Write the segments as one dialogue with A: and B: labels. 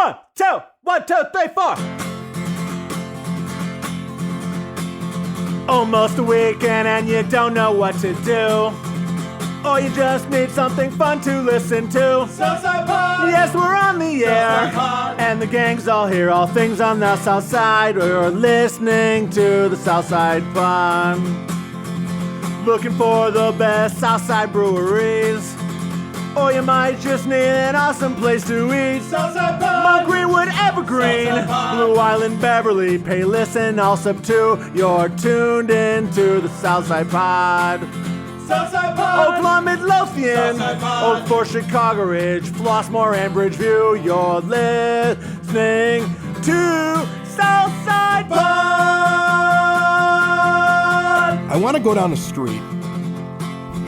A: 1, 2, 1, 2, 3, 4. Almost a weekend and you don't know what to do. Or you just need something fun to listen to.
B: Southside Pod!
A: Yes, we're on the air.
B: Pod.
A: And the gang's all here, all things on the South Side. We're listening to the Southside Pod. Looking for the best Southside breweries. Or you might just need an awesome place to eat.
B: Southside Pod!
A: Mount Greenwood, Evergreen,
B: Southside Pod.
A: Blue Island, Beverly, Pay Listen, all sub 2. You're tuned into the Southside Pod.
B: Southside Pod!
A: Oakland, Midlothian,
B: Southside Pod.
A: Oak Forest, Chicago Ridge, Flossmoor, and Bridgeview. You're listening to Southside Pod.
C: I want to go down the street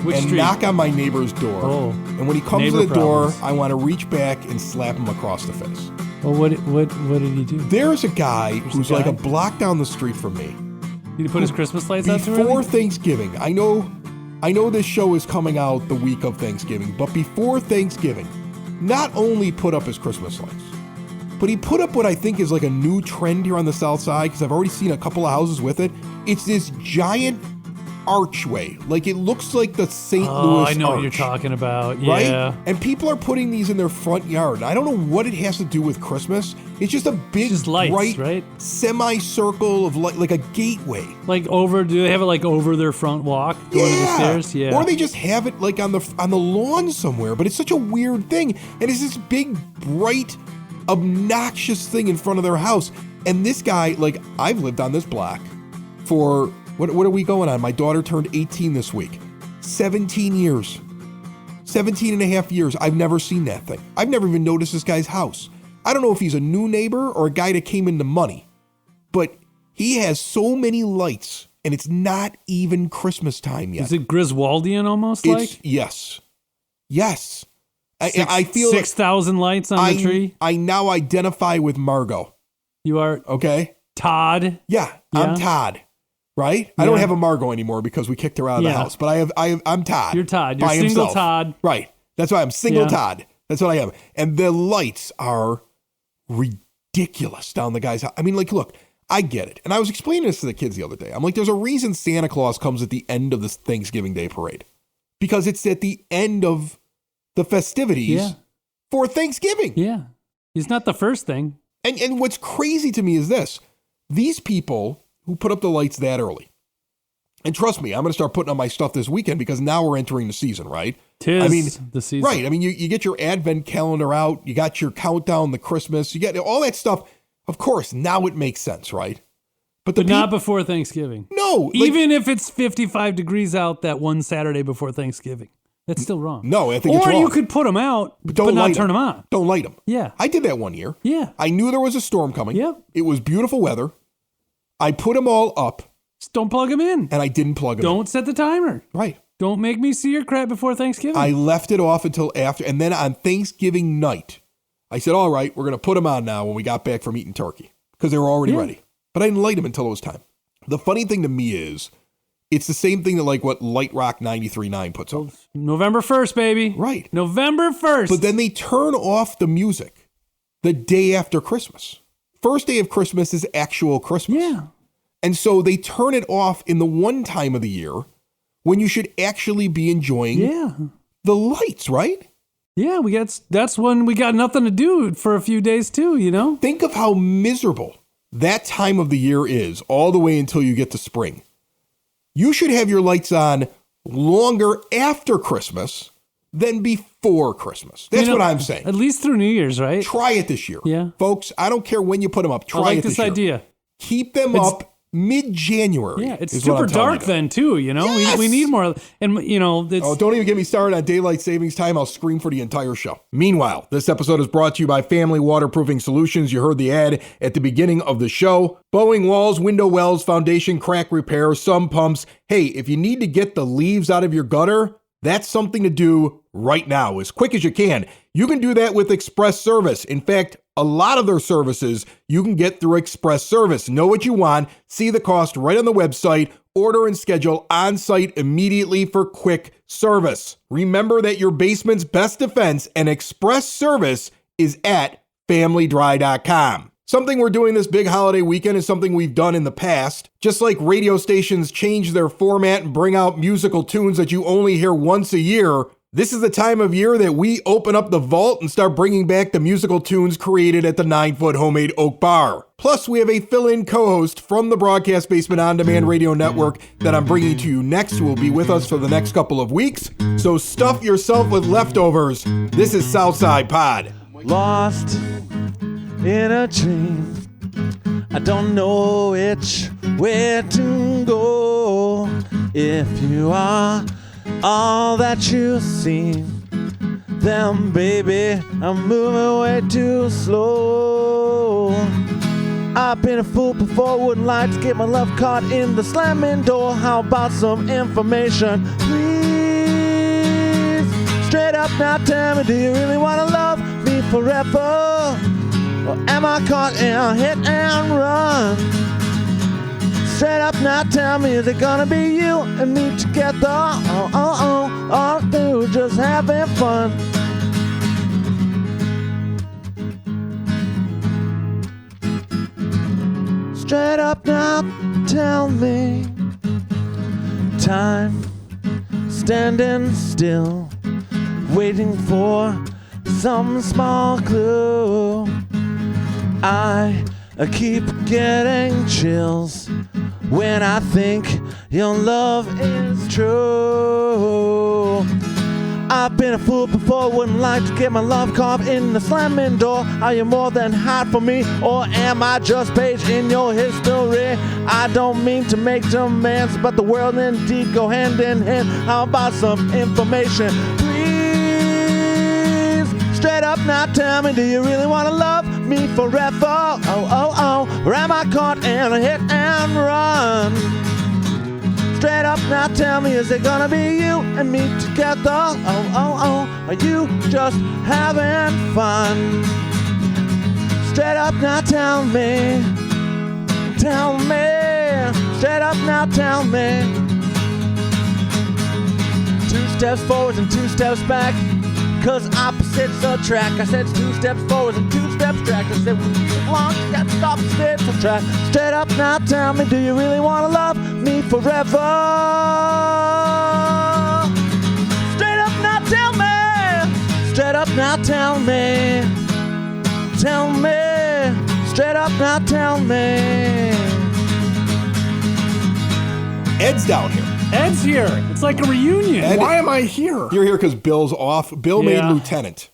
D: Which
C: and
D: street?
C: knock on my neighbor's door.
D: Oh.
C: And when he comes to
D: Neighbor
C: the door,
D: problems.
C: I want to reach back and slap him across the face.
D: Well, what did he do?
C: There's a guy who's like
D: guy?
C: a block down the street from me.
D: Did he put his Christmas lights out too
C: Before
D: early?
C: Thanksgiving, I know this show is coming out the week of Thanksgiving, but before Thanksgiving, not only put up his Christmas lights, but he put up what I think is like a new trend here on the South Side, because I've already seen a couple of houses with it. It's this giant archway. Like, it looks like the St. Louis
D: I know
C: Arch,
D: what you're talking about.
C: right?
D: Yeah.
C: And people are putting these in their front yard. I don't know what it has to do with Christmas. It's just a big,
D: Just lights,
C: bright
D: right?
C: semicircle of like a gateway.
D: Do they have it like over their front walk going to the stairs? Yeah.
C: Or they just have it like on the lawn somewhere, but it's such a weird thing. And it's this big, bright, obnoxious thing in front of their house. And this guy, like, I've lived on this block for, what are we going on? My daughter turned 18 this week. 17 years. 17 and a half years. I've never seen that thing. I've never even noticed this guy's house. I don't know if he's a new neighbor or a guy that came into money, but he has so many lights, and it's not even Christmas time yet.
D: Is it Griswoldian almost
C: It's yes. I feel
D: 6,000 lights on the tree.
C: I now identify with Margot.
D: You are
C: Okay.
D: Todd.
C: Yeah,
D: Yeah.
C: I'm Todd. Right? I
D: Yeah.
C: don't have a Margot anymore because we kicked her out of the
D: Yeah.
C: house. But I'm Todd.
D: You're Todd. You're
C: by
D: single
C: himself.
D: Todd.
C: Right. That's why I'm single
D: Yeah.
C: Todd. That's what I am. And the lights are ridiculous down the guy's house. I mean, like, look, I get it. And I was explaining this to the kids the other day. I'm like, there's a reason Santa Claus comes at the end of this Thanksgiving Day parade. Because it's at the end of the festivities
D: Yeah.
C: for Thanksgiving.
D: Yeah. He's not the first thing.
C: And what's crazy to me is this. These people who put up the lights that early, and trust me, I'm going to start putting on my stuff this weekend because now we're entering the season, right?
D: Tis the season.
C: Right. I mean, you get your advent calendar out. You got your countdown, the Christmas. You get all that stuff. Of course, now it makes sense, right?
D: But not before Thanksgiving.
C: No.
D: Even if it's 55 degrees out that one Saturday before Thanksgiving. That's still wrong.
C: No, I think it's
D: Or
C: wrong.
D: you could put them out, but not
C: light
D: turn them on.
C: Don't light them.
D: Yeah.
C: I did that one year.
D: Yeah.
C: I knew there was a storm coming.
D: Yep.
C: It was beautiful weather. I put them all up,
D: Just don't plug them in.
C: and I didn't plug them in.
D: Don't set the timer.
C: Right.
D: Don't make me see your crap before Thanksgiving.
C: I left it off until after. And then on Thanksgiving night, I said, all right, we're going to put them on now when we got back from eating turkey because they were already
D: Yeah.
C: ready. But I didn't light them until it was time. The funny thing to me is it's the same thing that like what Light Rock 93.9 puts up.
D: November 1st, baby.
C: Right.
D: November 1st.
C: But then they turn off the music the day after Christmas. First day of Christmas is actual Christmas.
D: Yeah.
C: And so they turn it off in the one time of the year when you should actually be enjoying
D: Yeah.
C: the lights, right?
D: Yeah, that's when we got nothing to do for a few days too, you know?
C: Think of how miserable that time of the year is all the way until you get to spring. You should have your lights on longer after Christmas than before Christmas. That's what I'm saying.
D: At least through New Year's, right?
C: Try it this year.
D: Yeah.
C: Folks, I don't care when you put them up.
D: I
C: Try
D: like
C: it
D: this
C: year.
D: idea.
C: Keep them up mid-January.
D: Yeah, it's
C: is what
D: super
C: I'm telling
D: dark
C: you.
D: then too, you know?
C: Yes!
D: We need more. And, you know, it's,
C: Oh, don't even get me started on daylight savings time. I'll scream for the entire show. Meanwhile, this episode is brought to you by Family Waterproofing Solutions. You heard the ad at the beginning of the show. Bowing walls, window wells, foundation crack repair, some pumps. Hey, if you need to get the leaves out of your gutter, that's something to do right now, as quick as you can. You can do that with Express Service. In fact, a lot of their services you can get through Express Service. Know what you want, see the cost right on the website, order and schedule on-site immediately for quick service. Remember that your basement's best defense and Express Service is at familydry.com. Something we're doing this big holiday weekend is something we've done in the past. Just like radio stations change their format and bring out musical tunes that you only hear once a year, this is the time of year that we open up the vault and start bringing back the musical tunes created at the 9-Foot Homemade Oak Bar. Plus, we have a fill-in co-host from the Broadcast Basement On Demand Radio Network that I'm bringing to you next, who will be with us for the next couple of weeks. So stuff yourself with leftovers. This is Southside Pod.
A: Lost in a dream, I don't know which way to go. If you are all that you seem, then baby, I'm moving way too slow. I've been a fool before, wouldn't like to get my love caught in the slamming door. How about some information, please? Straight up now, tell me, do you really want to love me forever? Or am I caught in a hit and run? Straight up now, tell me, is it gonna be you and me together? Or through just having fun? Straight up now, tell me. Time standing still, waiting for some small clue. I keep getting chills when I think your love is true. I've been a fool before, wouldn't like to get my love caught in the slamming door. Are you more than hot for me, or am I just page in your history? I don't mean to make demands, but the world and indeed go hand in hand. How about some information, please? Straight up now, tell me, do you really want to love me forever? Or am I caught in a hit and run? Straight up now, tell me, is it gonna be you and me together? Are you just having fun? Straight up now, tell me. Straight up now, tell me. 2 steps forward and 2 steps back, 'cause opposites attract. I said 2 steps forward and 2 steps back. I said, long, you got to stop, steps attract. Straight up now, tell me, do you really want to love me forever? Straight up now, tell me. Straight up now, tell me. Tell me. Straight up now, tell me.
C: Ed's down here.
D: Ed's here. It's like a reunion.
C: Ed,
B: Why am I here?
C: You're here because Bill's off. Bill made
D: Yeah.
C: lieutenant.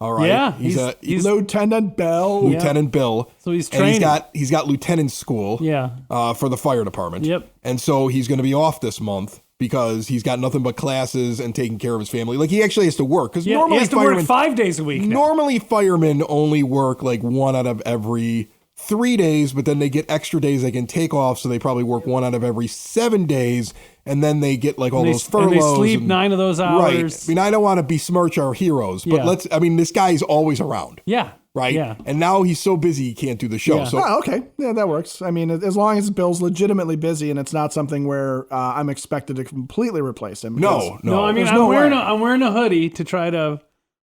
C: All right.
D: Yeah,
C: He's
B: Lieutenant Bell.
C: Lieutenant Bill.
D: So he's
C: And
D: training.
C: he's got lieutenant school.
D: Yeah.
C: For the fire department.
D: Yep.
C: And so he's going to be off this month because he's got nothing but classes and taking care of his family. Like, he actually has to work because
D: Yeah, he
C: normally
D: has to work 5 days a week now.
C: Normally firemen only work like 1 out of every 3 days, but then they get extra days they can take off, so they probably work 1 out of every 7 days, and then they get like all those furloughs.
D: And they sleep 9 of those hours.
C: Right. I mean, I don't want to besmirch our heroes, but
D: Yeah.
C: this guy's always around.
D: Yeah.
C: Right?
D: Yeah.
C: And now he's so busy he can't do the show.
D: Yeah.
C: So
B: Oh, okay. Yeah, that works. I mean, as long as Bill's legitimately busy and it's not something where I'm expected to completely replace him.
C: no.
D: No, I mean,
B: There's no way.
D: I'm wearing a hoodie to try to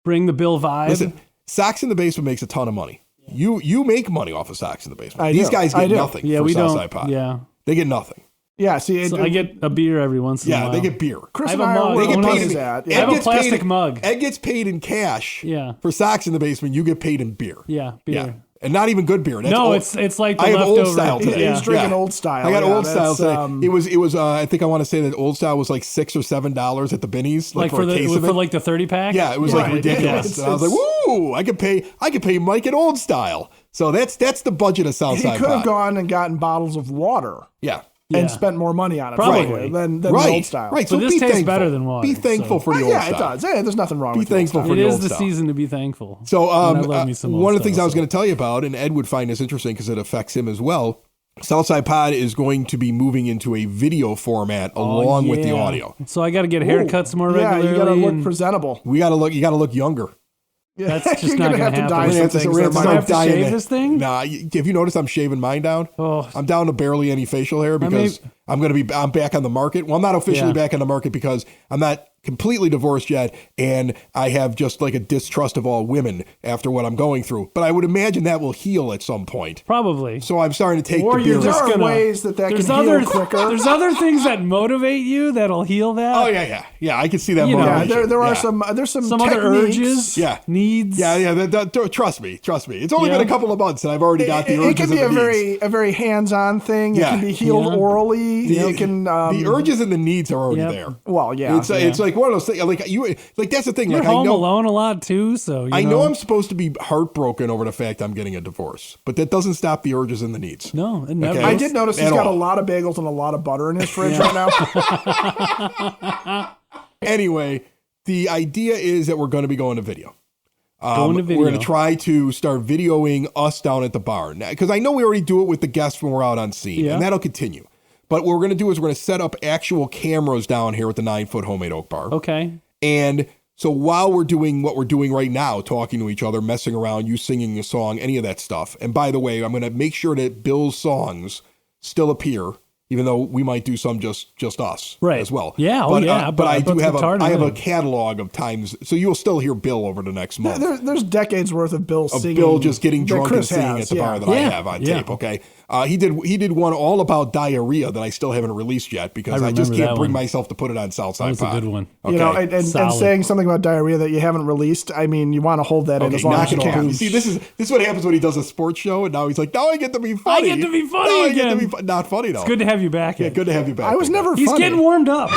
D: bring the Bill vibe.
C: Listen, Socks in the Basement makes a ton of money. You make money off of Socks in the Basement.
B: I
C: These
B: do.
C: guys
B: I
C: get
B: do.
C: nothing
D: Yeah,
C: for
D: we don't.
C: Southside Pod.
D: Yeah.
C: They get nothing.
B: Yeah, see,
D: So I get a beer every once in a
C: Yeah,
D: while.
C: they get beer.
B: Chris
D: I have
B: and
D: a
B: I
D: mug.
B: are
C: They get
D: When I
C: paid.
D: was-
C: In,
B: that.
D: I
B: Yeah.
D: have a
C: gets
D: plastic
C: paid,
D: mug.
C: Ed gets paid in cash.
D: Yeah.
C: For Socks in the Basement, you get paid in beer.
D: Yeah, beer.
C: Yeah. And not even good beer. That's
D: No,
C: old.
D: it's like the
C: I have
D: leftover.
C: old style today.
B: He's drinking old style.
C: I got
B: Yeah,
C: old style
B: that's,
C: today. It was. I think I want to say that old style was like $6 or $7 at the Binnies,
D: Like
C: for
D: for
C: a case of it.
D: like the 30-pack?
C: Yeah, it was like
B: Right.
C: ridiculous.
B: Yeah.
C: And I was like, "Woo! I could pay Mike at Old Style." So that's the budget of
B: He
C: Southside
B: could have
C: Pod.
B: gone and gotten bottles of water
C: Yeah,
D: Yeah.
B: and spent more money on it
D: Probably.
B: frankly, than the
C: right,
B: old style.
C: right. So
D: But this
C: be
D: tastes
C: thankful.
D: better than water,
C: Be thankful
D: so-
C: for the old
B: Yeah,
C: style.
B: it does. Yeah, there's nothing wrong
C: Be
B: with the old
C: thankful
B: style.
C: for
D: It
C: the
D: is
C: old
D: the
C: style.
D: season to be thankful.
C: So
D: And I love me some
C: one
D: old
C: of the things
D: style,
C: I was
D: so.
C: going to tell you about, and Ed would find this interesting because it affects him as well. Southside Pod is going to be moving into a video format along with the
D: Yeah.
C: audio.
D: So I got to get haircuts more
B: Yeah,
D: regularly.
B: you got to look
D: and
B: presentable.
C: You got to look younger.
B: Yeah,
D: That's just
B: you're
D: not
B: gonna
D: gonna
B: have to
D: happen.
B: dye
D: We're
B: some
C: gonna have to-
B: things.
C: we're gonna
B: There
C: have
B: might-
C: to start
D: shave
C: dying
D: this thing?
C: Nah, have you noticed I'm shaving mine down?
D: Oh.
C: I'm down to barely any facial hair because I'm back on the market. Well, I'm not officially
D: Yeah.
C: back on the market because I'm not completely divorced yet, and I have just like a distrust of all women after what I'm going through. But I would imagine that will heal at some point.
D: Probably.
C: So I'm starting to take
D: Or
C: the
D: you're
C: beer.
D: just
B: There are
D: gonna-
B: ways that
D: There's
B: can
D: other
B: heal quicker.
D: There's other things that motivate you that'll heal that.
C: Oh yeah. I can see that
D: You know,
B: Yeah,
C: motivation.
B: there are
C: Yeah.
B: there's some
D: other
B: techniques.
D: urges,
C: Yeah.
D: needs.
C: Yeah. Trust me. It's only
D: Yeah.
C: been a couple of months, and I've already got the urges.
B: It can be
C: and the
B: a very hands-on thing.
C: Yeah.
B: It can be healed
D: Yeah.
B: orally. You can
C: the urges and the needs are already
D: Yep.
C: there.
B: well, yeah.
C: It's like one of those things. Like that's the thing.
D: You're
C: like
D: home
C: I know,
D: alone a lot too, so
C: I know I'm supposed to be heartbroken over the fact I'm getting a divorce, but that doesn't stop the urges and the needs.
D: No, it never.
C: Okay.
B: I did notice he's
C: At
B: got
C: all.
B: a lot of bagels and a lot of butter in his fridge right now.
C: Anyway, the idea is that we're going to be going to video.
D: Going to video.
C: We're going to try to start videoing us down at the bar. Because I know we already do it with the guests when we're out on scene,
D: Yeah.
C: and that'll continue. But what we're going to do is we're going to set up actual cameras down here at the 9-foot homemade oak bar.
D: Okay.
C: And so while we're doing what we're doing right now, talking to each other, messing around, you singing a song, any of that stuff. And by the way, I'm going to make sure that Bill's songs still appear, even though we might do some just us
D: Right.
C: as well.
D: Yeah,
C: but,
D: but
C: I do have
D: guitar
C: I have a
D: tonight.
C: catalog of times, so you'll still hear Bill over the next month.
B: There's decades worth of Bill
C: Of
B: singing.
C: Bill just getting
B: that
C: drunk and
B: Chris
C: singing
B: has,
C: at the
B: yeah.
C: bar that I
D: Yeah,
C: have on
D: yeah.
C: tape. Okay, he did one all about diarrhea that I still haven't released yet because I just
D: remember
C: can't
D: that
C: bring
D: one.
C: myself to put it on Southside
D: That was a
C: Pod.
D: good one.
C: Okay.
B: You know, and
D: Solid.
B: saying something about diarrhea that you haven't released, I mean, you want to hold that in
C: Okay,
B: as long
C: knock
B: as you
C: it off.
B: can.
C: You see, this is what happens when he does a sports show, and now he's like, now I get to be funny.
D: get to be funny
C: Now I get to
D: again.
C: be not funny though.
D: It's good to have you back.
C: Yeah,
D: Ed.
C: good to have you back.
B: I was
C: Big guy.
B: never
D: He's
B: funny.
D: getting warmed up.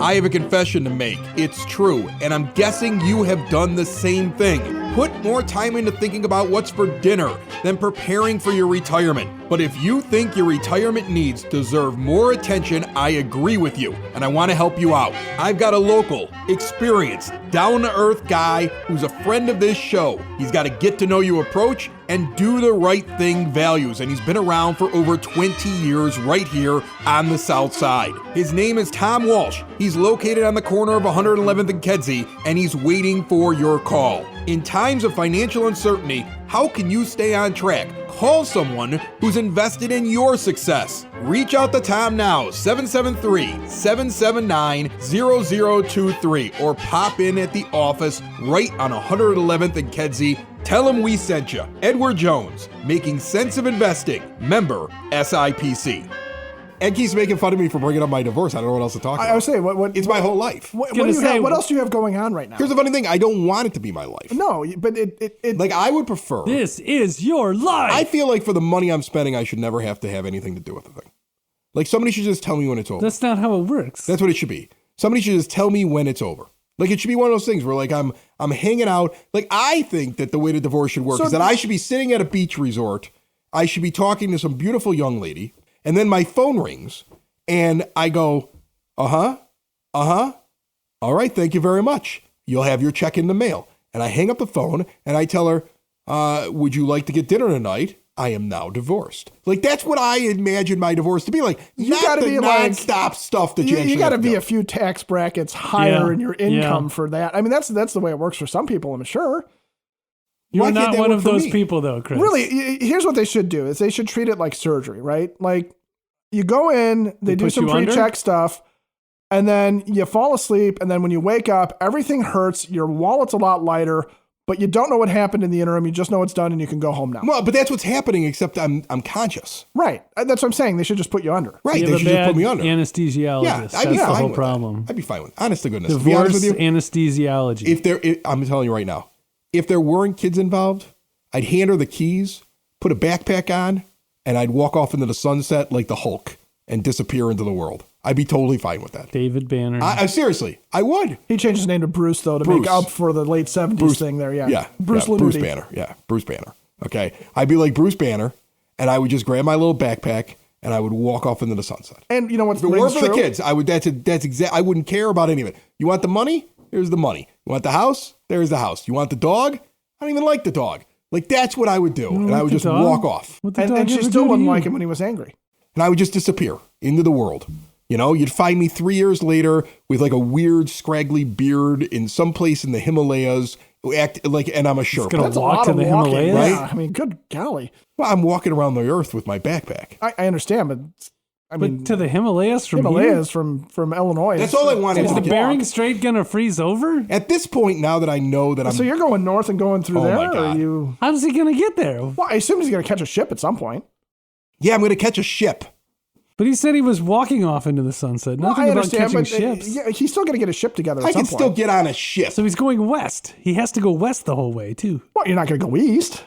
C: I have a confession to make. It's true, and I'm guessing you have done the same thing. Put more time into thinking about what's for dinner than preparing for your retirement. But if you think your retirement needs deserve more attention, I agree with you, and I want to help you out. I've got a local, experienced, down-to-earth guy who's a friend of this show. He's got a get-to-know-you approach and do the right thing values, and he's been around for over 20 years right here on the South Side. His name is Tom Walsh. He's located on the corner of 111th and Kedzie, and he's waiting for your call. In times of financial uncertainty, how can you stay on track? Call someone who's invested in your success. Reach out to Tom now, 773-779-0023, or pop in at the office right on 111th and Kedzie. Tell him we sent you. Edward Jones, Making Sense of Investing, member SIPC. Ed keeps making fun of me for bringing up my divorce. I don't know what else to talk about.
B: I was saying, what
C: It's my whole life.
B: what
D: gonna
B: do you
D: say-
B: have, what else do you have going on right now?
C: Here's the funny thing. I don't want it to be my life.
B: No, but it
C: Like, I would prefer.
D: This is your life.
C: I feel like for the money I'm spending, I should never have to have anything to do with the thing. Like, somebody should just tell me when it's over.
D: That's not how it works.
C: That's what it should be. Somebody should just tell me when it's over. Like, it should be one of those things where, like, I'm hanging out. Like, I think that the way the divorce should work
B: So
C: is that I should be sitting at a beach resort. I should be talking to some beautiful young lady. And then my phone rings. And I go, all right, thank you very much. You'll have your check in the mail. And I hang up the phone and I tell her, would you like to get dinner tonight? I am now divorced. Like, that's what I imagine my divorce to be like.
B: You
C: Not
B: gotta
C: the
B: be like-
C: nonstop stuff that
B: you
C: actually
B: got to
C: have
B: be
C: do.
B: a few tax brackets higher
D: Yeah,
B: in your income
D: yeah.
B: for that. I mean, that's the way it works for some people, I'm sure.
D: You're
C: Why can't
D: not
C: that
D: one
C: work
D: of
C: for
D: those
C: me?
D: people, though, Chris.
B: Really, here's what they should do: is they should treat it like surgery, right? Like, you go in, they do
D: put
B: some
D: you under?
B: pre-check stuff, and then you fall asleep, and then when you wake up, everything hurts. Your wallet's a lot lighter, but you don't know what happened in the interim. You just know it's done, and you can go home now.
C: Well, but that's what's happening, except I'm conscious.
B: Right. That's what I'm saying. They should just put you under.
C: Right.
D: You
C: They
D: have
C: should
D: a
C: just
D: bad
C: put me under.
D: anesthesiologist.
C: Yeah,
D: That's
C: I'd be
D: the
C: fine
D: whole
C: with
D: problem.
C: that. I'd be fine with it. Honest to goodness. To be honest
D: Divorce
C: with you,
D: anesthesiology.
C: I'm telling you right now, if there weren't kids involved, I'd hand her the keys, put a backpack on, and I'd walk off into the sunset like the Hulk and disappear into the world. I'd be totally fine with that.
D: David Banner.
C: I seriously, I would.
B: He changed his name to Bruce, though, to
C: Bruce.
B: make up for the late 70s thing there. Yeah. Bruce
C: Bruce
B: Lanuti.
C: Banner. Yeah, Bruce Banner. Okay. I'd be like Bruce Banner, and I would just grab my little backpack, and I would walk off into the sunset.
B: And you know what's
C: If it weren't for the kids, I wouldn't care about any of it. You want the money? Here's the money. You want the house? There's the house. You want the dog? I don't even like the dog. Like, that's what I would do. And I would just walk off.
D: What the
B: And,
D: dog
B: and she
D: ever
B: still
D: do to
B: wouldn't
D: you?
B: like him when he was angry.
C: And I would just disappear into the world. You know, you'd find me 3 years later with like a weird, scraggly beard in some place in the Himalayas, and I'm a Sherpa.
D: gonna
B: That's a
D: walk
B: lot
D: to
B: of
D: the
B: walking.
D: Himalayas?
B: Yeah. I mean, good golly.
C: Well, I'm walking around the earth with my backpack.
B: I understand, but
D: But to the Himalayas from here?
B: from Illinois.
C: That's all I wanted
D: Is
C: to
D: the
C: get.
D: Bering Strait going to freeze over?
C: At this point, now that I know that I'm...
B: So you're going north and going through
C: Oh,
B: there?
C: my
B: Or
C: God.
B: are you...
D: How's he going to get there?
B: Well, I assume he's going to catch a ship at some point.
C: Yeah, I'm going to catch a ship.
D: But he said he was walking off into the sunset. Nothing
B: I
D: about
B: understand,
D: catching
B: but
D: ships.
B: yeah, he's still going to get a ship together at
C: I
B: some
C: can
B: point.
C: still get on a ship.
D: So he's going west. He has to go west the whole way, too.
B: Well, you're not going to go east.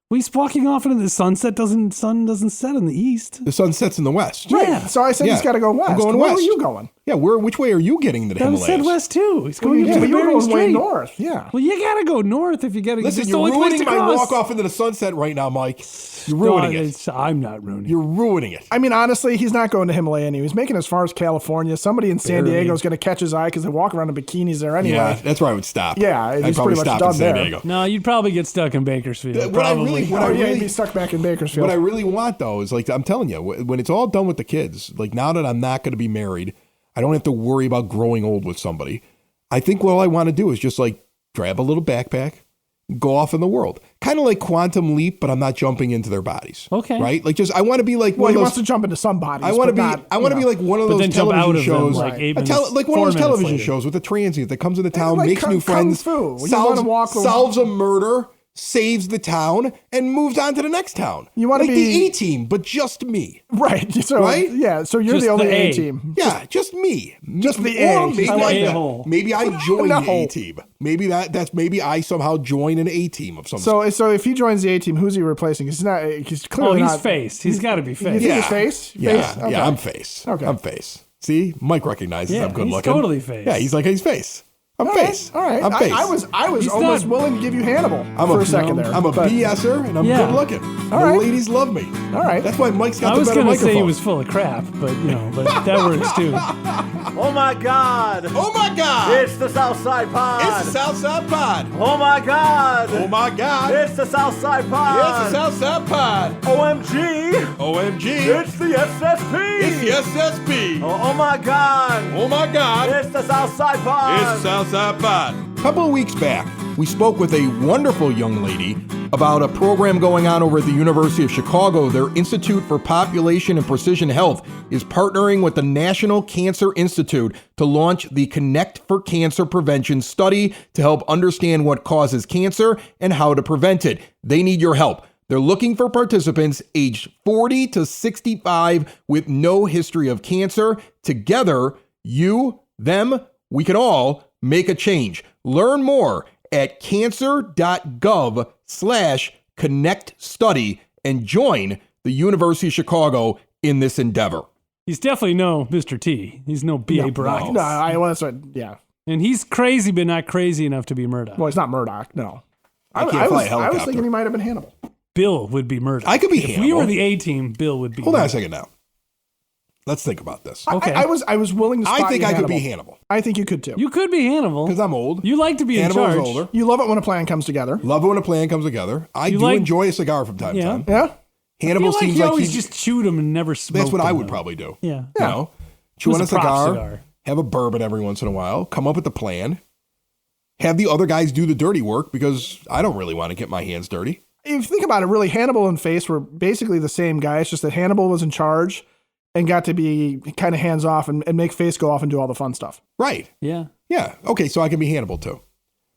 D: Well, he's walking off into the sunset. Sun doesn't set in the east.
C: The sun sets in the west.
B: Right.
D: Yeah.
B: So I said he's got to go west.
C: I'm going
B: Where
C: west.
B: are you going?
C: Yeah, which way are you getting to the
D: That
C: Himalayas?
D: said west, too. He's going
B: Yeah,
D: into
B: but
D: the
B: you're
D: Bering
B: going way
D: Strait.
B: north. Yeah.
D: Well, you got to go north if you got to.
C: Listen,
D: it's the
C: you're
D: only place
C: ruining
D: to
C: my
D: cross.
C: walk off into the sunset right now, Mike. You're ruining it.
D: I'm not ruining it.
C: You're ruining it.
B: I mean, honestly, he's not going to Himalaya anyway. He's making as far as California. Somebody in San
D: Barely.
B: Diego is going to catch his eye because they walk around in bikinis there anyway.
C: Yeah, that's where I would stop.
B: Yeah,
C: I'd
B: he's
C: probably
B: pretty much
C: stop in
B: done
C: San
B: there.
C: Diego.
D: No, you'd probably get stuck in Bakersfield.
C: What I
D: probably.
B: He'd be stuck back in Bakersfield.
C: What I really want, though, is like I'm telling you, when it's all done with the kids, like now that I'm not going to be married, I don't have to worry about growing old with somebody. I think what I want to do is just like grab a little backpack, go off in the world. Kind of like Quantum Leap, but I'm not jumping into their bodies.
D: Okay.
C: Right? Like just I want to be like
B: well,
C: one
B: he
C: of
B: wants
C: those.
B: to jump into some bodies.
C: I want to
B: but
C: be like one of
D: But
C: those
D: then jump out
C: television
D: of them,
C: shows,
D: like 8 minutes,
C: like one
D: 4
C: of those
D: minutes
C: television
D: later.
C: shows with a transient that comes into town,
B: like
C: makes new
B: Kung
C: friends,
B: Fu. You wanna walk the-
C: solves a murder, saves the town, and moves on to the next town.
B: You wanna
C: like
B: be-
C: the A team, but just me.
B: Right. So,
C: Right?
B: Yeah. So you're
D: Just
B: the only
D: the A.
B: A team.
C: Yeah, just me.
B: Just the
C: Or
B: A.
C: maybe
D: I like
C: I,
D: the whole.
C: maybe I join
B: No.
C: the A team. Maybe that's maybe I somehow join an A team of some
B: So if he joins the A team, who's he replacing? He's not. He's
D: Oh,
B: clearly
D: he's
B: not.
D: faced. He's got to be
B: You
D: faced.
B: think he's face?
C: Yeah,
B: Face? Okay.
C: yeah, I'm face.
B: Okay.
C: I'm face. See, Mike recognizes
D: Yeah,
C: I'm good
D: he's
C: looking.
D: totally face.
C: Yeah, he's like he's face. I'm
B: All
C: face.
B: Right. All right.
C: I'm face.
B: I was
D: He's
B: almost
D: not-
B: willing to give you Hannibal
C: I'm
B: for a second there.
C: I'm a
B: but-
C: BSer and I'm
D: Yeah.
C: good looking.
B: All
C: The
B: right.
C: ladies love me.
B: All right.
C: That's why Mike's got
D: I
C: the
D: was
C: better
D: going to
C: microphone.
D: say he was full of crap, but that works too.
A: Oh my God!
C: Oh my God!
A: It's the Southside Pod!
C: It's the Southside Pod.
A: Oh my God!
C: Oh my God!
A: It's the Southside Pod!
C: It's the Southside Pod.
A: OMG!
C: OMG!
A: It's the SSP!
C: It's the SSP.
A: Oh my God!
C: Oh my God!
A: It's the Southside Pod!
C: It's the Southside Pod. A couple of weeks back, we spoke with a wonderful young lady about a program going on over at the University of Chicago. Their Institute for Population and Precision Health is partnering with the National Cancer Institute to launch the Connect for Cancer Prevention study to help understand what causes cancer and how to prevent it. They need your help. They're looking for participants aged 40 to 65 with no history of cancer. Together, you, them, we can all make a change. Learn more at cancer.gov/connect study and join the University of Chicago in this endeavor.
D: He's definitely no Mr. T. He's no B.A. Baracus.
B: No, that's what. Yeah.
D: And he's crazy, but not crazy enough to be Murdoch.
B: Well, he's not Murdoch. No.
C: I can't fly a
B: I
C: helicopter.
B: was thinking he might have been Hannibal.
D: Bill would be Murdoch.
C: I could be
D: If we
C: Hannibal.
D: were the A-team, Bill would be
C: Hold on a
D: Murdoch.
C: second now. Let's think about this.
D: Okay.
B: I was willing to.
C: I
B: spot
C: think
B: you
C: I could be
B: Hannibal.
C: Hannibal
B: I think you could too.
D: You could be Hannibal.
C: because I'm old.
D: You like to be in
C: Hannibal's
D: charge.
C: older.
B: You love it when a plan comes together.
C: Love it when a plan comes together. I
D: You
C: do
D: like-
C: enjoy a cigar from time to
D: Yeah.
C: time.
B: Yeah.
D: I
C: Hannibal
D: feel like
C: seems
D: you
C: like
D: always
C: he's
D: just chewed them and never smoked
C: That's what I
D: them,
C: would
D: though.
C: probably do.
D: Yeah.
C: You know, chew
D: was
C: on a
D: a prop
C: cigar,
D: cigar.
C: have a bourbon every once in a while, come up with the plan, have the other guys do the dirty work because I don't really want to get my hands dirty.
B: If you think about it, really, Hannibal and Face were basically the same guy. It's just that Hannibal was in charge and got to be kind of hands off and make Face go off and do all the fun stuff.
C: Right.
D: Yeah.
C: Yeah. Okay, so I can be Hannibal too.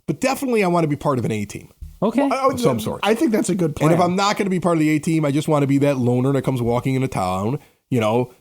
C: But definitely I want to be part of an A team.
D: Okay.
C: Of some sort.
B: I think that's a good plan.
C: And if I'm not going to be part of the A team, I just want to be that loner that comes walking into town, you know,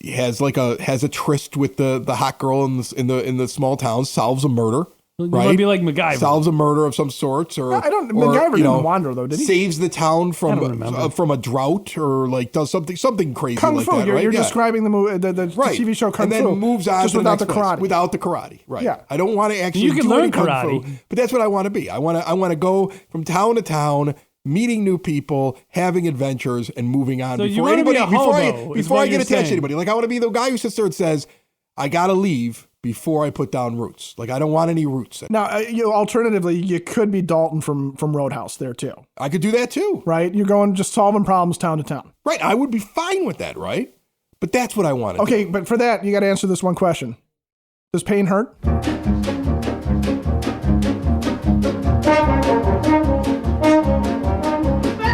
C: has a tryst with the hot girl in the small town, solves a murder.
D: You
C: right?
D: want to be like MacGyver.
C: Solves a murder of some sorts, or
B: MacGyver didn't wander though, did he?
C: Saves the town
D: I don't remember.
C: from a drought, or like does something crazy
B: Kung
C: like
B: Fu.
C: that.
B: You're,
C: right?
B: you're
C: Yeah.
B: describing the movie, the
C: Right.
B: TV show Kung
C: and then
B: Fu,
C: moves on
B: just
C: to
B: without
C: the
B: the
C: next place.
B: karate.
C: Without the karate, right?
B: Yeah.
C: I don't want to actually
D: You can
C: do
D: learn
C: any kung
D: karate.
C: fu, but that's what I want to be. I want to go from town to town, meeting new people, having adventures, and moving on.
D: So you
C: before
D: wanna be
C: anybody,
D: a hobo, is
C: before
D: what
C: I get
D: you're
C: attached to
D: saying.
C: anybody, like I want to be the guy who sits there and says, "I gotta leave before I put down roots." Like I don't want any roots.
B: Now, alternatively, you could be Dalton from Roadhouse there too,
C: I could do that too.
B: right? You're going just solving problems town to town.
C: Right. I would be fine with that, right? But that's what I want to do.
B: Okay, but for that, you got to answer this one question: does pain hurt?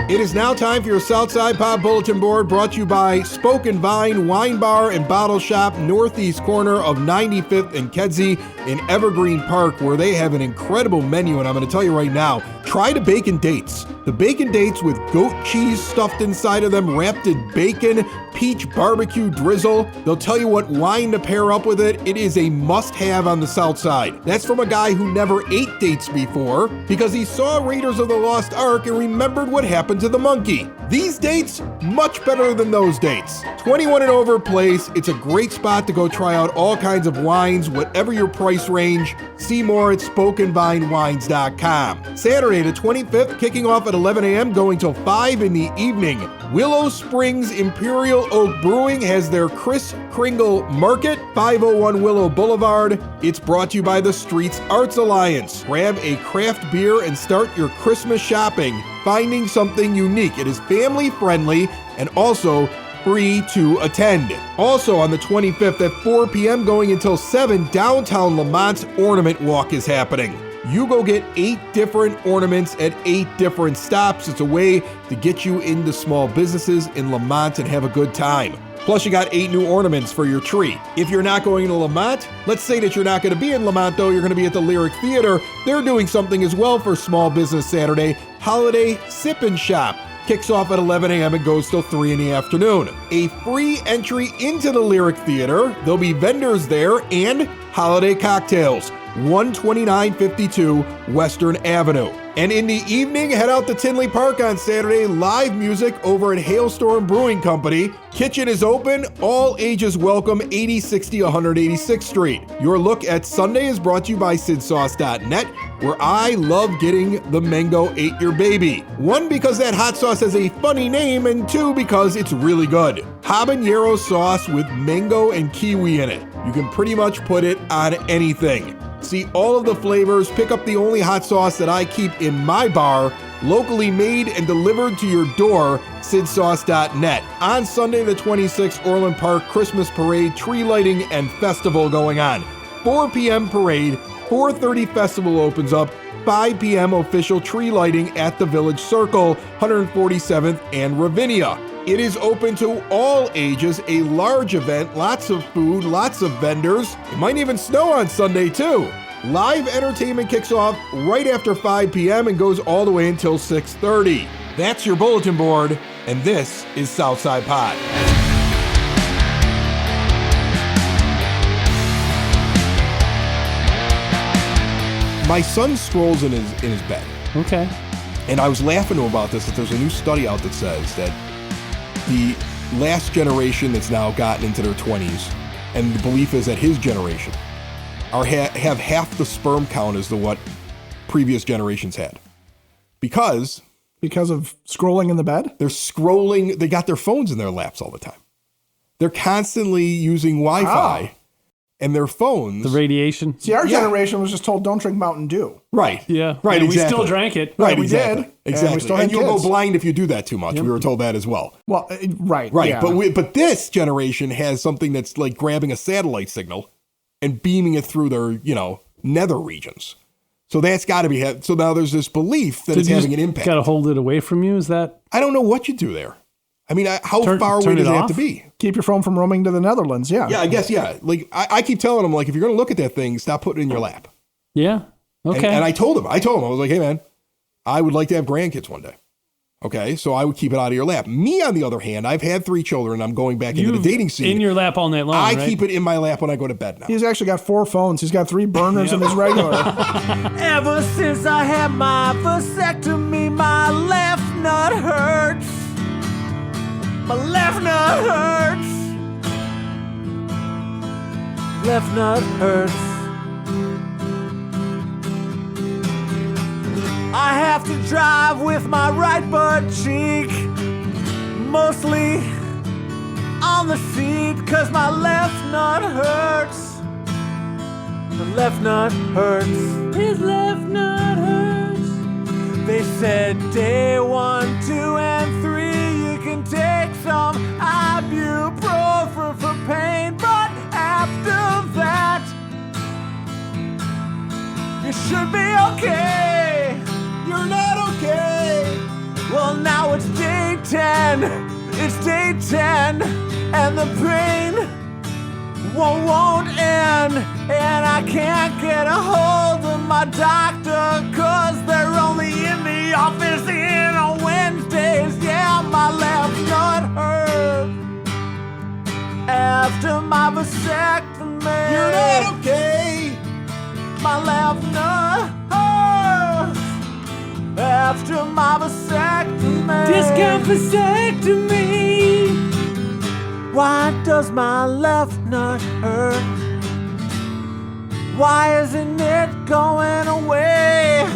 C: It is now time for your Southside Pod Bulletin Board, brought to you by Spoke and Vine Wine Bar and Bottle Shop, northeast corner of 95th and Kedzie in Evergreen Park, where they have an incredible menu. And I'm going to tell you right now, try the bacon dates. The bacon dates with goat cheese stuffed inside of them, wrapped in bacon, peach barbecue drizzle. They'll tell you what wine to pair up with it. It is a must-have on the South Side. That's from a guy who never ate dates before because he saw Raiders of the Lost Ark and remembered what happened to the monkey. These dates, much better than those dates. 21 and over place. It's a great spot to go try out all kinds of wines, whatever your price range. See more at spokenvinewines.com. Saturday the 25th, kicking off at 11 a.m., going till 5 in the evening. Willow Springs Imperial Oak Brewing has their Kris Kringle Market, 501 Willow Boulevard. It's brought to you by the Streets Arts Alliance. Grab a craft beer and start your Christmas shopping, finding something unique. It is family friendly and also free to attend. Also on the 25th at 4 p.m. going until 7, downtown Lamont's Ornament Walk is happening. You go get 8 different ornaments at 8 different stops. It's a way to get you into small businesses in Lamont and have a good time. Plus, you got 8 new ornaments for your tree. If you're not going to Lamont, let's say that you're not going to be in Lamont, though, you're going to be at the Lyric Theater. They're doing something as well for Small Business Saturday, Holiday Sip and Shop. Kicks off at 11 a.m. and goes till 3 in the afternoon. A free entry into the Lyric Theater. There'll be vendors there and holiday cocktails. 12952 Western Avenue. And in the evening, head out to Tinley Park on Saturday. Live music over at Hailstorm Brewing Company. Kitchen is open. All ages welcome. 8060 186th Street. Your look at Sunday is brought to you by SidSauce.net, where I love getting the Mango Ate Your Baby. 1, because that hot sauce has a funny name, and 2, because it's really good. Habanero sauce with mango and kiwi in it. You can pretty much put it on anything. See all of the flavors. Pick up the only hot sauce that I keep in my bar, locally made and delivered to your door, SidSauce.net. On Sunday the 26th, Orland Park Christmas Parade, tree lighting, and festival going on. 4 p.m. parade, 4:30 festival opens up, 5 p.m. official tree lighting at the Village Circle, 147th and Ravinia. It is open to all ages, a large event, lots of food, lots of vendors. It might even snow on Sunday too. Live entertainment kicks off right after 5 p.m. and goes all the way until 6:30. That's your bulletin board, and this is Southside Pod. My son scrolls in his bed.
D: Okay.
C: And I was laughing to him about this, that there's a new study out that says that the last generation that's now gotten into their 20s, and the belief is that his generation have half the sperm count as to what previous generations had. Because
B: of scrolling in the bed?
C: They're scrolling, they got their phones in their laps all the time. They're constantly using Wi-Fi and their phones.
D: The radiation.
B: See, our generation was just told don't drink Mountain Dew.
C: Right.
D: Yeah.
C: Right,
D: And
C: exactly.
D: We still drank it.
C: Right,
B: we
C: exactly.
B: did.
C: Exactly.
B: And we still
C: And
B: had
C: you'll
B: kids.
C: go blind if you do that too much. We were told that as well.
B: Well, right.
C: Right,
B: yeah.
C: but this generation has something that's like grabbing a satellite signal and beaming it through their, nether regions. So that's got to be, so now there's this belief that it's having an impact.
D: Got to hold it away from you? Is that?
C: I don't know what you do there. I mean, how far away
D: turn
C: does
D: it
C: it have
D: off?
C: to be?
B: Keep your phone from roaming to the Netherlands, yeah.
C: Yeah, I guess, yeah. Like, I keep telling them, like, if you're going to look at that thing, stop putting it in your lap.
D: Yeah. Okay.
C: And I told him, I was like, hey, man, I would like to have grandkids one day. Okay, so I would keep it out of your lap. Me, on the other hand, I've had 3 children. I'm going back into the dating scene.
D: In your lap all night long,
C: I
D: right?
C: keep it in my lap when I go to bed now.
B: He's actually got 4 phones. He's got 3 burners in his regular.
A: Ever since I had my vasectomy, my left nut hurts. My left nut hurts. Left nut hurts. I have to drive with my right butt cheek, mostly on the seat, 'cause my left nut hurts. The left nut hurts. His left nut hurts. They said day 1, 2, and 3 you can take some ibuprofen for pain, but after that you should be okay. You're not okay. Well, now it's 10, it's day 10, and the pain won't end. And I can't get a hold of my doctor, 'cause they're only in the office in on Wednesdays. Yeah, my left nut hurts after my vasectomy.
C: You're not okay.
A: My left nut hurts after my vasectomy.
D: Discount vasectomy.
A: Why does my left nut hurt? Why isn't it going away?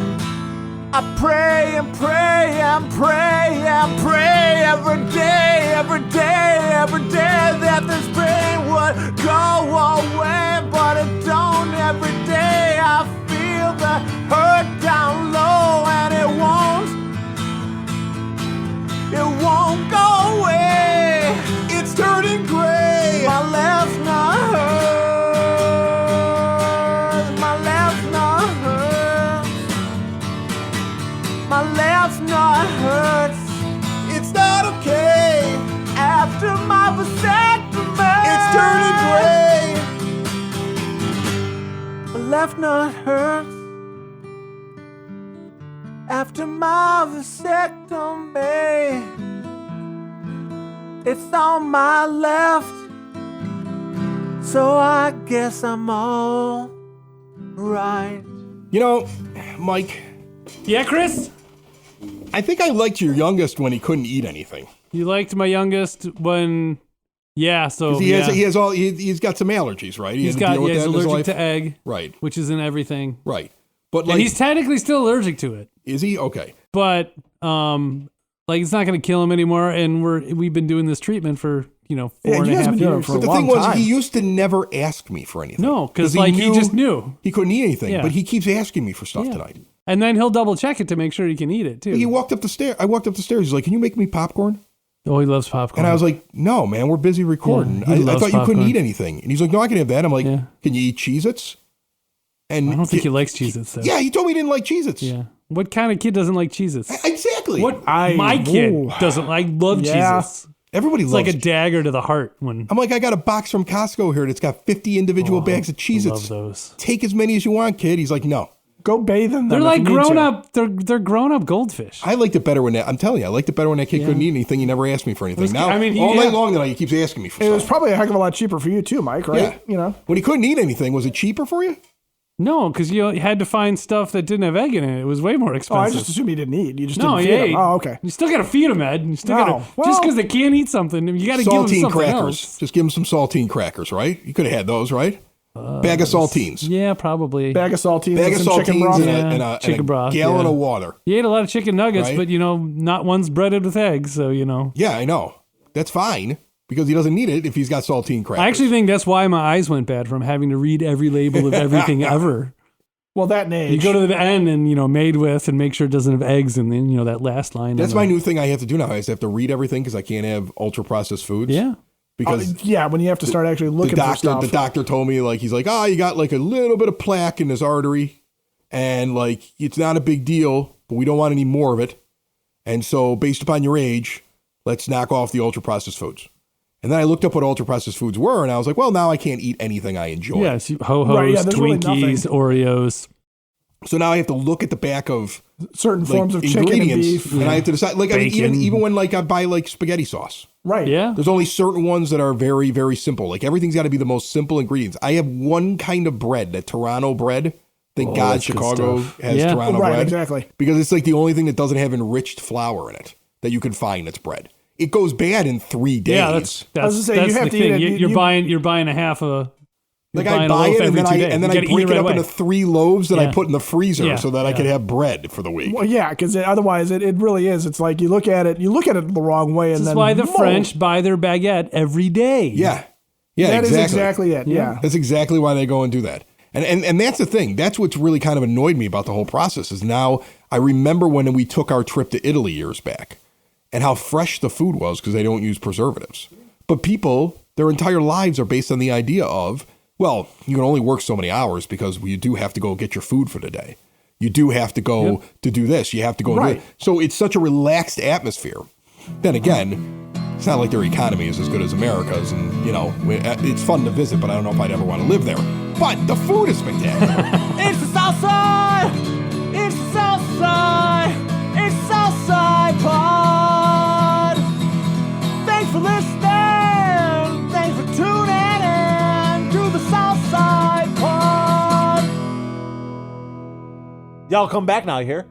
A: I pray and pray and pray and pray every day, every day, every day that this pain would go away, but it don't every day. I feel the hurt down low and it won't go away.
C: It's turning gray.
A: My left nut hurts. My left nut hurts. My left nut hurts.
C: It's not okay.
A: After my vasectomy.
C: It's turning gray.
A: My left nut hurts. After my vasectomy. It's on my left, so I guess I'm all right.
C: You know, Mike,
D: Yeah, Chris?
C: I think I liked your youngest when he couldn't eat anything.
D: You liked my youngest when... Yeah, so...
C: 'Cause he's got some allergies, right?
D: He's allergic to egg.
C: Right.
D: Which is in everything.
C: Right. But
D: And
C: like,
D: he's technically still allergic to it.
C: is he? Okay.
D: But, like, it's not going to kill him anymore. And we've been doing this treatment for, 4.5 years.
C: But the thing was, he used to never ask me for anything.
D: No, because he just knew.
C: He couldn't eat anything,
D: Yeah.
C: but he keeps asking me for stuff tonight.
D: And then he'll double check it to make sure he can eat it, too.
C: He walked up the stairs. I walked up the stairs. He's like, "Can you make me popcorn?"
D: Oh, he loves popcorn.
C: And I was like, "No, man, we're busy recording.
D: Yeah, he
C: I
D: loves
C: thought you couldn't
D: popcorn.
C: eat anything." And he's like, "No, I can have that." I'm like,
D: Yeah.
C: "Can you eat Cheez-Its?" And
D: I don't think he likes Cheez-Its, though.
C: Yeah, he told me he didn't like Cheez-Its.
D: Yeah. What kind of kid doesn't like Cheez-Its?
C: Exactly.
D: My kid doesn't. I love Cheez-Its.
C: Everybody
D: It's
C: loves
D: like a dagger to the heart when
C: I'm like, I got a box from Costco here that's got 50 individual bags of
D: I
C: Cheez-Its.
D: love those.
C: Take as many as you want, kid. He's like, no.
B: Go bathe in them.
D: They're
B: if
D: like
B: you need
D: grown
B: to.
D: up. They're grown up goldfish.
C: I liked it better when that, I'm telling you, I liked it better when that kid couldn't eat anything. He never asked me for anything. Now,
D: I mean,
C: all night long, he keeps asking me for
B: It
C: stuff.
B: was probably a heck of a lot cheaper for you too, Mike, right?
C: Yeah. When he couldn't eat anything, was it cheaper for you?
D: No, because you had to find stuff that didn't have egg in it. It was way more
B: Oh, I
D: expensive.
B: just assumed he didn't eat. You just
D: No,
B: didn't
D: he
B: feed
D: ate.
B: him. Oh, okay.
D: You still got to feed them, Ed. You still got to
B: well-
D: just because they can't eat something, you got to give them
C: Saltine
D: something
C: crackers.
D: else.
C: Just give him some saltine crackers, right? You could have had those, right? Bag of saltines.
D: Yeah, probably.
B: Bag of saltines
C: Bag
B: and
C: of
B: some chicken
C: saltines
B: broth.
C: and
D: Yeah,
C: a
D: chicken broth,
C: gallon
D: yeah.
C: of water.
D: You ate a lot of chicken nuggets,
C: Right?
D: but not one's breaded with eggs, so
C: Yeah, I know. That's fine because he doesn't need it if he's got saltine crackers.
D: I actually think that's why my eyes went bad from having to read every label of everything ever.
B: Well, that age.
D: You go to the end and made with and make sure it doesn't have eggs, and then that last line.
C: That's my new thing I have to do now. I just have to read everything because I can't have ultra processed foods.
D: Yeah.
C: Because
B: when you have to start actually looking for stuff.
C: the doctor told me, like, he's like, you got like a little bit of plaque in this artery, and like it's not a big deal, but we don't want any more of it. And so, based upon your age, let's knock off the ultra processed foods. And then I looked up what ultra processed foods were, and I was like, well, now I can't eat anything I enjoy.
D: Yes, ho-hos,
B: Right, yeah, there's really
D: Twinkies, Oreos.
C: So now I have to look at the back of
B: certain
C: like,
B: forms of chicken and
C: ingredients,
B: beef.
C: and I have to decide. Like, I mean,
D: Bacon.
C: even when like I buy like spaghetti sauce.
B: Right.
D: Yeah.
C: There's only certain ones that are very, very simple. Like everything's got to be the most simple ingredients. I have one kind of bread, that Toronto bread. Thank God
D: that's good
C: Chicago
D: stuff.
C: has
D: Yeah.
C: Toronto
B: Right,
C: bread.
B: exactly.
C: Because it's like the only thing that doesn't have enriched flour in it that you can find that's bread. It goes bad in 3 days.
D: Yeah, that's
B: I was gonna say, you
D: that's
B: have
D: the
B: to eat
D: thing.
B: it.
D: You're buying a half a.
C: like I buy it and then I break it up into 3 loaves that I
D: Yeah.
C: put in the freezer
D: Yeah,
C: so that I
D: yeah.
C: could have bread for the week.
B: Well, yeah, because otherwise it really is. It's like you look at it the wrong way, and
D: This is
B: then
D: why the
B: whoa,
D: French buy their baguette every day.
C: Yeah. Yeah,
B: That is
C: exactly.
B: exactly it. Yeah.
C: That's exactly why they go and do that. And that's the thing. That's what's really kind of annoyed me about the whole process is now I remember when we took our trip to Italy years back and how fresh the food was because they don't use preservatives. But people, their entire lives are based on the idea of, well, you can only work so many hours because you do have to go get your food for the day. You do have to go to do this. You have to go do
B: Right.
C: it. So it's such a relaxed atmosphere Then again, it's not like their economy is as good as America's, and, you know, it's fun to visit, but I don't know if I'd ever want to live there. But the food is spectacular.
A: It's the Southside! It's the Southside! It's Southside Pod! Thanks for listening! Thanks for tuning in to the Southside Pod! Y'all come back now, you hear?